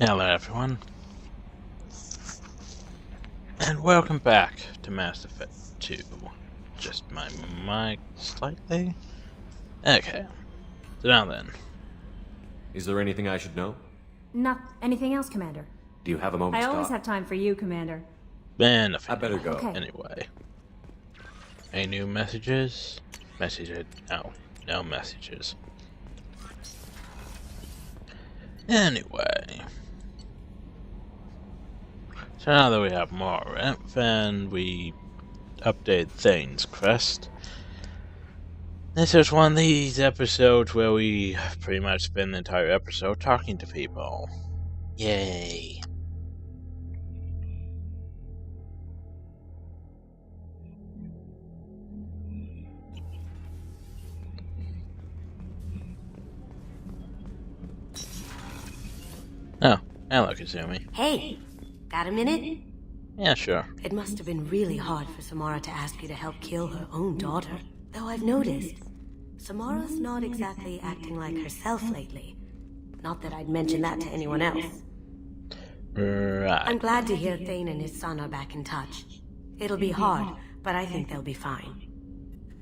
Hello everyone, and welcome back to Mass Effect 2. Just my mic slightly. Okay, so now then. Is there anything I should know? Not anything else, Commander. Do you have a moment I to always talk? have time for you, Commander. Man, I better go. Okay. Anyway. Any new messages? Messages? No messages. Anyway. So now that we have more info and we update Thane's crest, this is one of these episodes where we pretty much spend the entire episode talking to people. Yay. Oh, hello Kazumi. Hey, got a minute? Yeah, sure. It must have been really hard for Samara to ask you to help kill her own daughter. Though I've noticed, Samara's not exactly acting like herself lately. Not that I'd mention that to anyone else. Right. I'm glad to hear Thane and his son are back in touch. It'll be hard, but I think they'll be fine.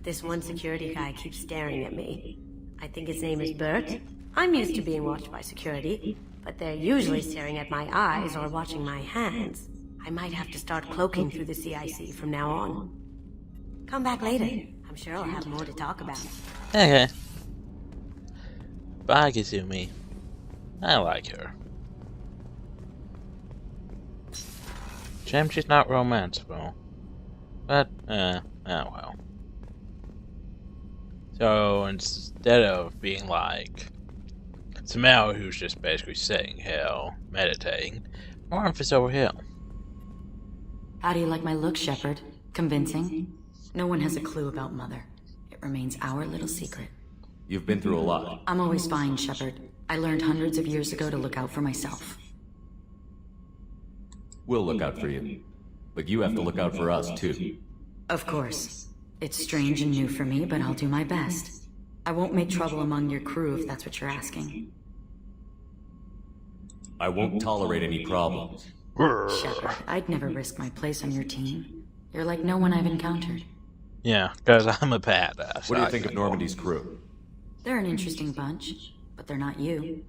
This one security guy keeps staring at me. I think his name is Bert. I'm used to being watched by security, but they're usually staring at my eyes or watching my hands. I might have to start cloaking through the CIC from now on. Come back later. I'm sure I'll have more to talk about. Okay. Bye, Kazumi. I like her. Shame she's not romanceable. But, oh well. So, instead of being like Samara, who's just basically sitting here, meditating, Marth is over here. How do you like my look, Shepard? Convincing? No one has a clue about Mother. It remains our little secret. You've been through a lot. I'm always fine, Shepard. I learned hundreds of years ago to look out for myself. We'll look out for you. But you have to look out for us, too. Of course. It's strange and new for me, but I'll do my best. I won't make trouble among your crew if that's what you're asking. I won't tolerate any problems. Shepard, I'd never risk my place on your team. You're like no one I've encountered. Yeah, because I'm a badass. What do you think of Normandy's crew? They're an interesting bunch, but they're not you.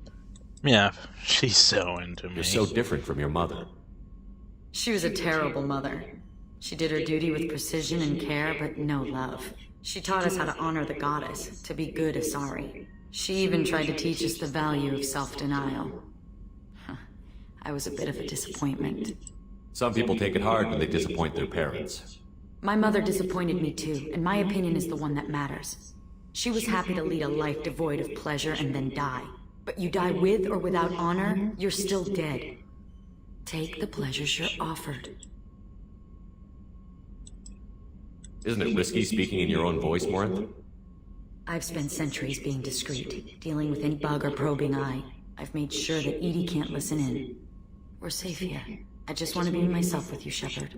Yeah, she's so into me. You're so different from your mother. She was a terrible mother. She did her duty with precision and care, but no love. She taught us how to honor the goddess, to be good Asari. She even tried to teach us the value of self-denial. I was a bit of a disappointment. Some people take it hard when they disappoint their parents. My mother disappointed me too, and my opinion is the one that matters. She was happy to lead a life devoid of pleasure and then die. But you die with or without honor, you're still dead. Take the pleasures you're offered. Isn't it risky speaking in your own voice, Morinth? I've spent centuries being discreet, dealing with any bug or probing eye. I've made sure that Edie can't listen in. We're safe here. I just want to be myself with you, Shepard.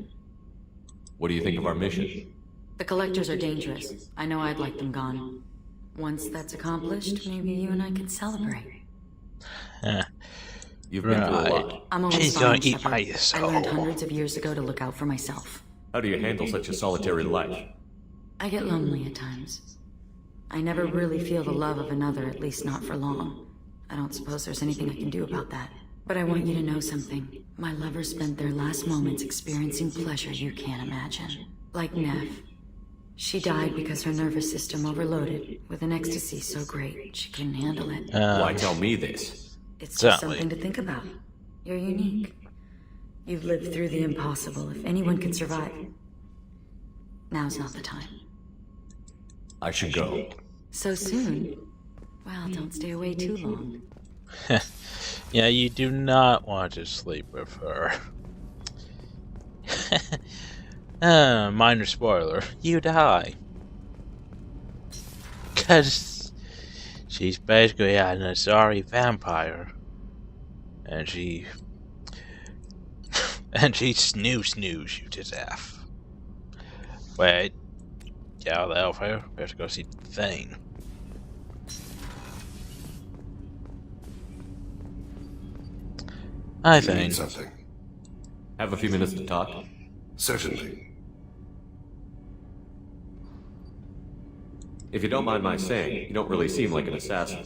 What do you think of our mission? The Collectors are dangerous. I know I'd like them gone. Once that's accomplished, maybe you and I can celebrate. You've been through a lot. I'm always She's fine, gonna eat Shepard. my I soul. learned hundreds of years ago to look out for myself. How do you handle such a solitary life? I get lonely at times. I never really feel the love of another, at least not for long. I don't suppose there's anything I can do about that. But I want you to know something. My lovers spent their last moments experiencing pleasure you can't imagine. Like Nev. She died because her nervous system overloaded with an ecstasy so great she couldn't handle it. Why tell me this? It's just Exactly. something to think about. You're unique. You've lived through the impossible. If anyone can survive, now's not the time. I should go. So soon? Well, don't stay away too long. Yeah, you do not want to sleep with her. Minor spoiler, you die. Because she's basically an Asari vampire. And she snooze you to death. Wait. Get out of the elevator. We have to go see Thane. Hi, Do you need Thane. something? Have a few minutes to talk? Certainly. If you don't mind my saying, you don't really seem like an assassin.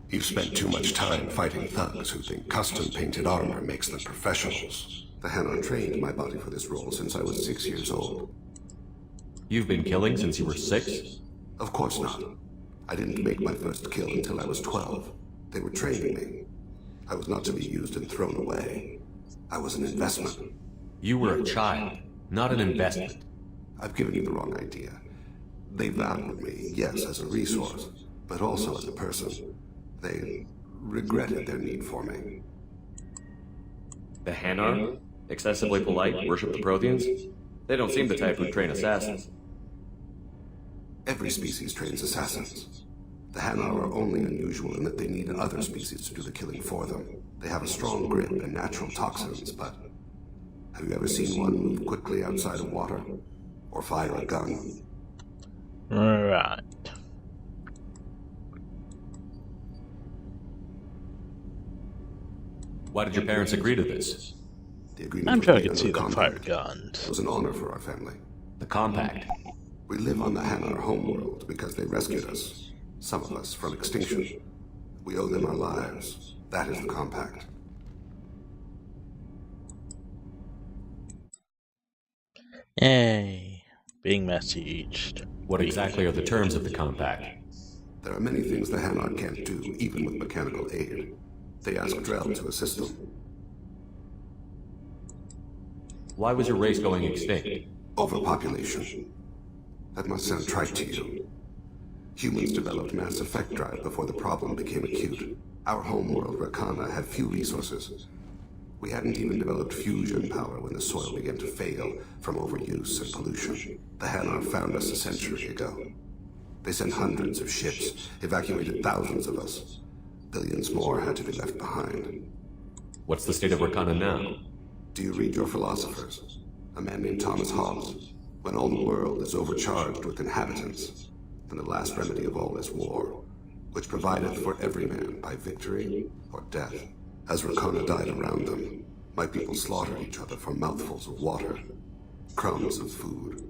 You've spent too much time fighting thugs who think custom-painted armor makes them professionals. The Hanar trained my body for this role since I was 6 years old. You've been killing since you were 6? Of course not. I didn't make my first kill until I was 12. They were training me. I was not to be used and thrown away. I was an investment. You were a child, not an investment. I've given you the wrong idea. They valued me, yes, as a resource, but also as a person. They regretted their need for me. The Hanar? Excessively polite, worship the Protheans? They don't seem the type who train assassins. Every species trains assassins. The Hanar are only unusual in that they need other species to do the killing for them. They have a strong grip and natural toxins, but have you ever seen one move quickly outside of water? Or fire a gun? Right. Why did your parents agree to this? The agreement I'm was sure I made can under see a them fire compact. guns. It was an honor for our family. The compact. We live on the Hanar homeworld because they rescued us. Some of us from extinction. We owe them our lives. That is the compact. Yay. Being messaged. What exactly are the terms of the compact? There are many things the Hanar can't do, even with mechanical aid. They ask Drell to assist them. Why was your race going extinct? Overpopulation. That must sound trite to you. Humans developed mass effect drive before the problem became acute. Our homeworld, Rakana, had few resources. We hadn't even developed fusion power when the soil began to fail from overuse and pollution. The Hanar found us a century ago. They sent hundreds of ships, evacuated thousands of us. Billions more had to be left behind. What's the state of Rakana now? Do you read your philosophers? A man named Thomas Hobbes. When all the world is overcharged with inhabitants, then the last remedy of all is war, which provideth for every man by victory or death. As Rakana died around them, my people slaughtered each other for mouthfuls of water, crumbs of food.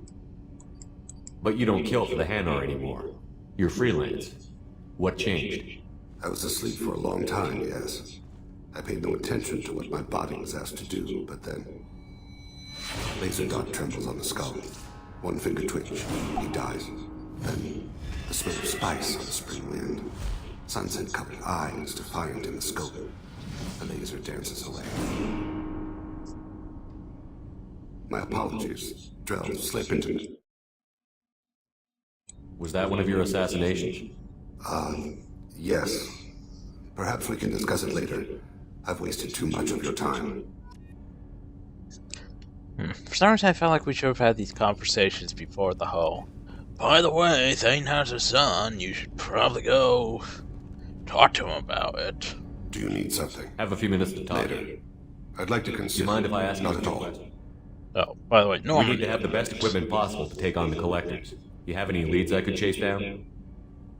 But you don't kill for the Hanar anymore. You're freelance. What changed? I was asleep for a long time, yes. I paid no attention to what my body was asked to do, but then... Laser dot trembles on the skull. One finger twitch. He dies. Then the smell of spice on the spring wind. Sunset-covered eyes defiant in the scope. The laser dances away. My apologies. Drell, slip into me. Was that one of your assassinations? Yes. Perhaps we can discuss it later. I've wasted too much of your time. For some reason, I felt like we should have had these conversations before the whole. By the way, Thane has a son. You should probably go talk to him about it. Do you need something? Have a few minutes to talk. Later. I'd like to Do consider... you mind if I ask you Not a at few all. questions? Oh, by the way, We normally need to have the best equipment possible to take on the collectors. You have any leads I could chase down?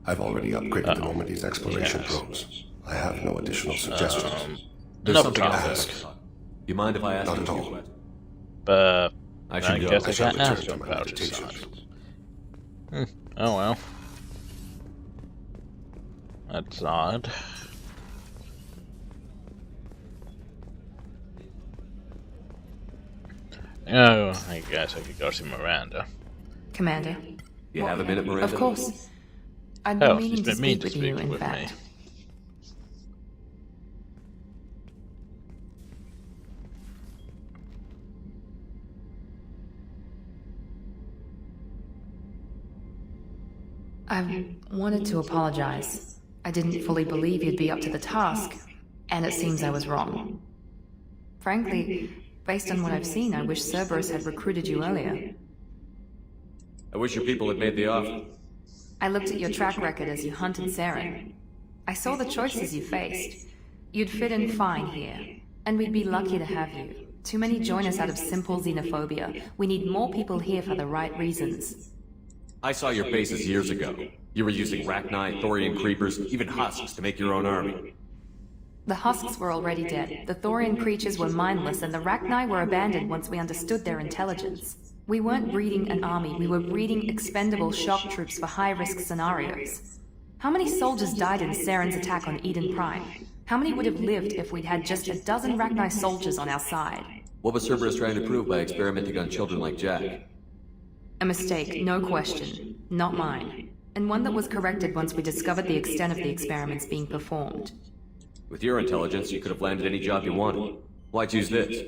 I've already upgraded the Normandy's exploration yes. probes. I have no additional suggestions. There's no something else I topic. could talk. You mind if I ask Not you a at few all. questions? But I I should go. guess I I shall can't ask return him to my about his son. meditations. Oh well. That's odd. Oh, I guess I could go see Miranda. Commander. You have a minute, Miranda? Of course. I'd been Oh, meaning she's to been meaning speak to with you, speak in with me. fact. I wanted to apologize. I didn't fully believe you'd be up to the task, and it seems I was wrong. Frankly, based on what I've seen, I wish Cerberus had recruited you earlier. I wish your people had made the offer. I looked at your track record as you hunted Saren. I saw the choices you faced. You'd fit in fine here, and we'd be lucky to have you. Too many join us out of simple xenophobia. We need more people here for the right reasons. I saw your bases years ago. You were using Rachni, Thorian creepers, even husks to make your own army. The husks were already dead, the Thorian creatures were mindless, and the Rachni were abandoned once we understood their intelligence. We weren't breeding an army, we were breeding expendable shock troops for high-risk scenarios. How many soldiers died in Saren's attack on Eden Prime? How many would have lived if we'd had just a dozen Rachni soldiers on our side? What was Cerberus trying to prove by experimenting on children like Jack? A mistake, no question. Not mine. And one that was corrected once we discovered the extent of the experiments being performed. With your intelligence, you could have landed any job you wanted. Why choose this?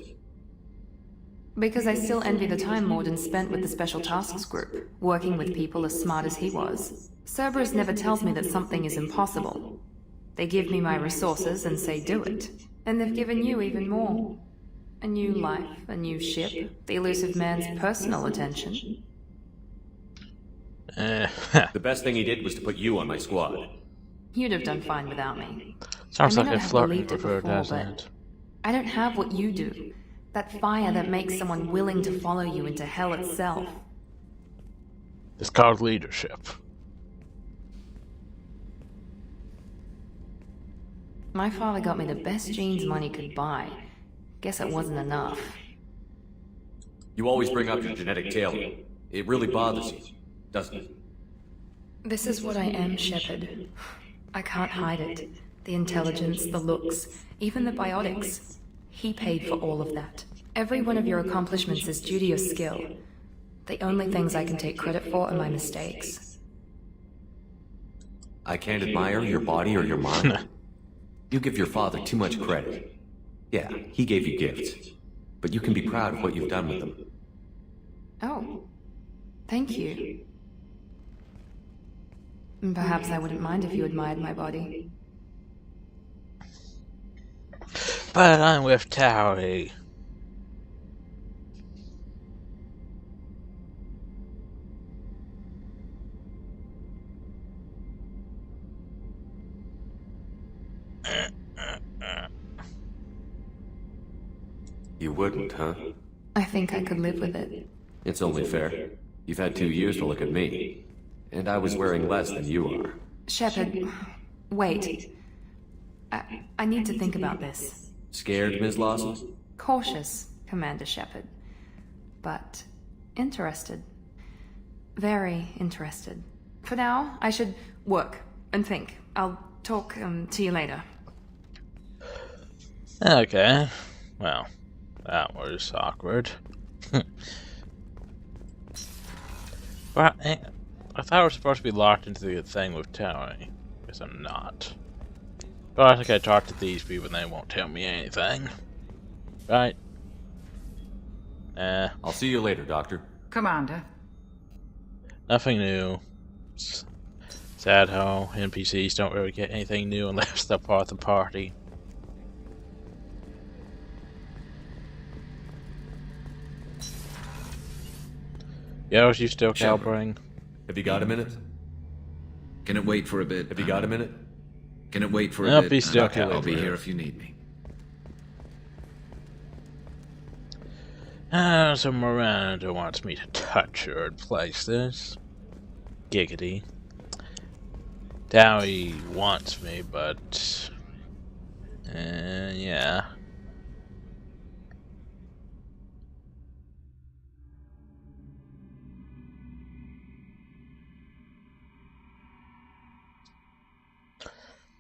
Because I still envy the time Morden spent with the Special Tasks Group, working with people as smart as he was. Cerberus never tells me that something is impossible. They give me my resources and say do it. And they've given you even more. A new life, a new ship, the elusive man's personal attention. The best thing he did was to put you on my squad. You'd have done fine without me. Sounds I like may a not have flirting believed it with her, before, doesn't but it? I don't have what you do. That fire that makes someone willing to follow you into hell itself. It's called leadership. My father got me the best genes money could buy. Guess it wasn't enough. You always bring up your genetic tailoring. It really bothers you, doesn't it? This is what I am, Shepard. I can't hide it. The intelligence, the looks, even the biotics. He paid for all of that. Every one of your accomplishments is due to your skill. The only things I can take credit for are my mistakes. I can't admire your body or your mind. You give your father too much credit. Yeah, he gave you gifts. But you can be proud of what you've done with them. Oh, thank you. Perhaps I wouldn't mind if you admired my body. But I'm with Towie. You wouldn't, huh? I think I could live with it. It's only fair. You've had 2 years to look at me. And I was wearing less than you are. Shepard, wait. I need to think about this. Scared, Ms. Lawson? Cautious, Commander Shepard. But interested. Very interested. For now, I should work and think. I'll talk to you later. Okay. Well, that was awkward. But I thought I was supposed to be locked into the thing with Towie. Guess I'm not. But I think I talked to these people and they won't tell me anything. Right? I'll see you later, Doctor. Commander. Nothing new. Sad how NPCs don't really get anything new unless they're part of the party. Yo, you still cowboying? Have you got a minute? Can it wait for a bit? Have you got a minute? Can it wait for a Nope, bit? he's still I'll be cowboying. here if you need me. So Miranda wants me to touch her and place this. Giggity. Towie wants me, but... yeah.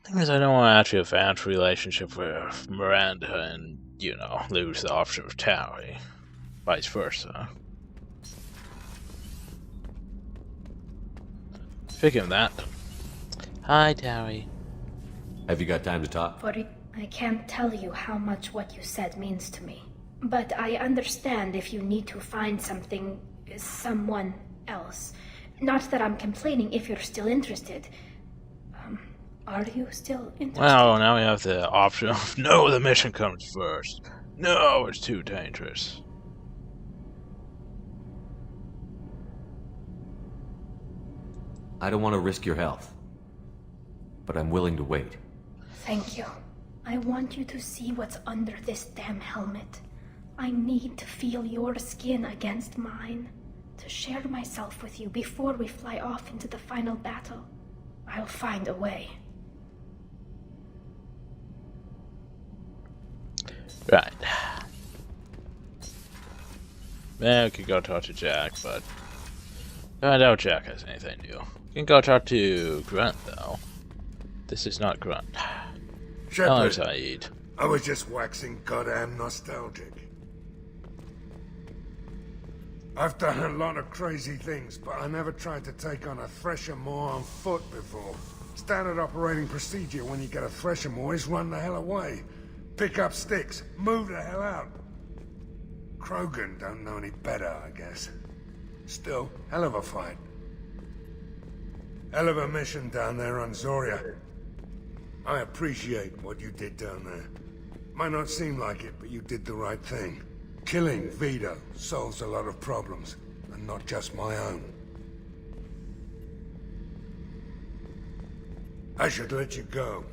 Thing is, I don't want to actually advance a relationship with Miranda and, you know, lose the option of Towie. Vice versa. Speaking of that, hi Towie. Have you got time to talk? I can't tell you how much what you said means to me. But I understand if you need to find someone else. Not that I'm complaining if you're still interested. Are you still interested? Well, now we have the option of no, the mission comes first. No, it's too dangerous. I don't want to risk your health. But I'm willing to wait. Thank you. I want you to see what's under this damn helmet. I need to feel your skin against mine. To share myself with you before we fly off into the final battle. I'll find a way. Right. Man, we could go talk to Jack, but I doubt Jack has anything new. We can go talk to Grunt, though. This is not Grunt. Hello, Shepard, Saeed. I was just waxing goddamn nostalgic. I've done a lot of crazy things, but I never tried to take on a Thresher Maw on foot before. Standard operating procedure when you get a Thresher Maw is run the hell away. Pick up sticks, move the hell out. Krogan don't know any better, I guess. Still, hell of a fight. Hell of a mission down there on Zoria. I appreciate what you did down there. Might not seem like it, but you did the right thing. Killing Vito solves a lot of problems, and not just my own. I should let you go.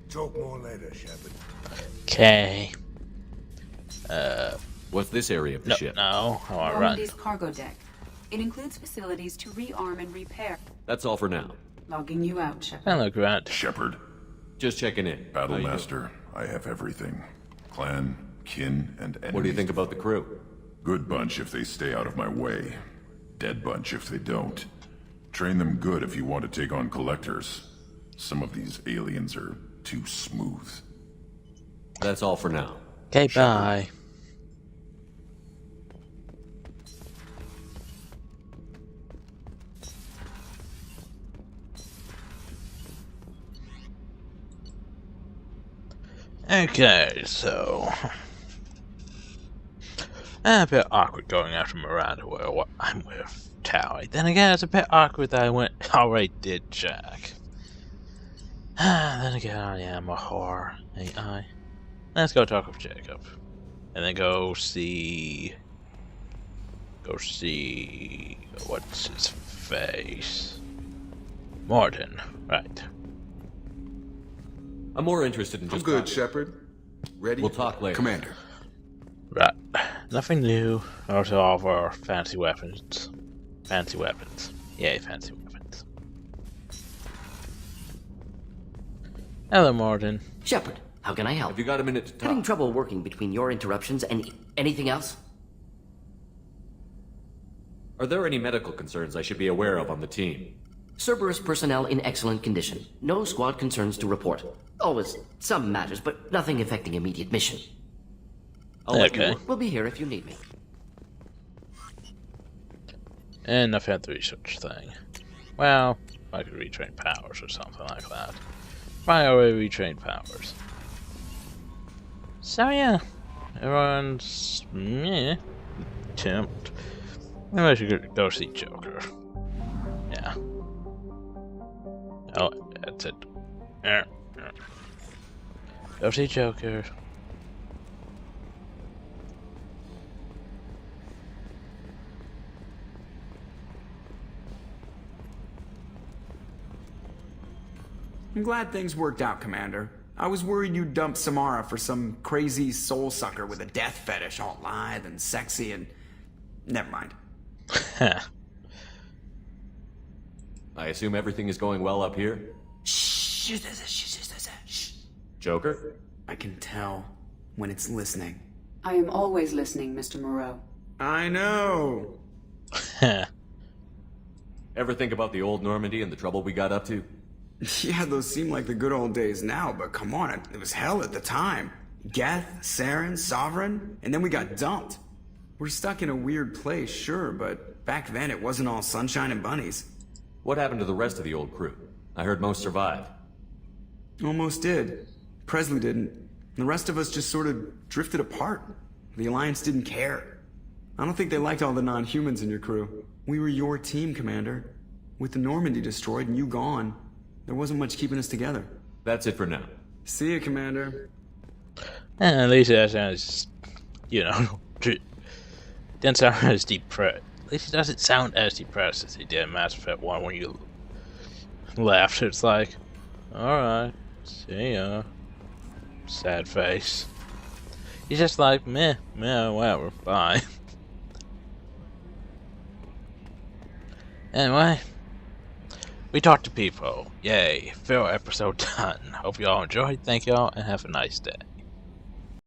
Talk more later, Shepard. Okay. What's this area of the ship? No, I want to run. Normandy's cargo deck. It includes facilities to rearm and repair. That's all for now. Logging you out, Shepard. Hello, Grant. Shepard, Just checking in. Battlemaster, I have everything. Clan, kin, and enemies. What do you think about the crew? Good bunch if they stay out of my way. Dead bunch if they don't. Train them good if you want to take on collectors. Some of these aliens are too smooth. That's all for now. Okay, bye. Okay, so a bit awkward going after Miranda where I'm with Towie. Then again, it's a bit awkward that I already did Jack. Then again, I am a whore, ain't I? Let's go talk with Jacob, and then go see what's his face, Morton, right? I'm more interested in just. I'm good, talking. Shepard. Ready? We'll talk later. Commander. Right. Nothing new. Also all of our fancy weapons. Fancy weapons. Yay, fancy weapons. Hello, Morton. Shepard, how can I help? Have you got a minute to talk? Having trouble working between your interruptions and anything else? Are there any medical concerns I should be aware of on the team? Cerberus personnel in excellent condition. No squad concerns to report. Always some matters, but nothing affecting immediate mission. I'll let you work. We'll be here if you need me. And I've had the research thing. Well, I could retrain powers or something like that. Probably already retrained powers. So yeah, everyone's tempt. Maybe I should go see Joker. Yeah. Oh, that's it. Go see Joker. I'm glad things worked out, Commander. I was worried you'd dump Samara for some crazy soul sucker with a death fetish, all lithe and sexy and... Never mind. I assume everything is going well up here? Shh. Joker? I can tell when it's listening. I am always listening, Mr. Moreau. I know. Ever think about the old Normandy and the trouble we got up to? Yeah, those seem like the good old days now, but come on, it was hell at the time. Geth, Saren, Sovereign, and then we got dumped. We're stuck in a weird place, sure, but back then it wasn't all sunshine and bunnies. What happened to the rest of the old crew? I heard most survived. Almost did. Presley didn't. The rest of us just sort of drifted apart. The Alliance didn't care. I don't think they liked all the non-humans in your crew. We were your team, Commander. With the Normandy destroyed and you gone, there wasn't much keeping us together. That's it for now. See you, Commander. At least that sounds, didn't sound as depressed. At least it doesn't sound as depressed as he did in Mass Effect 1 when you left. It's like, alright, see ya. Sad face. He's just like, meh, whatever, bye. Anyway, we talked to people. Yay, fair episode done. Hope y'all enjoyed. Thank y'all, and have a nice day.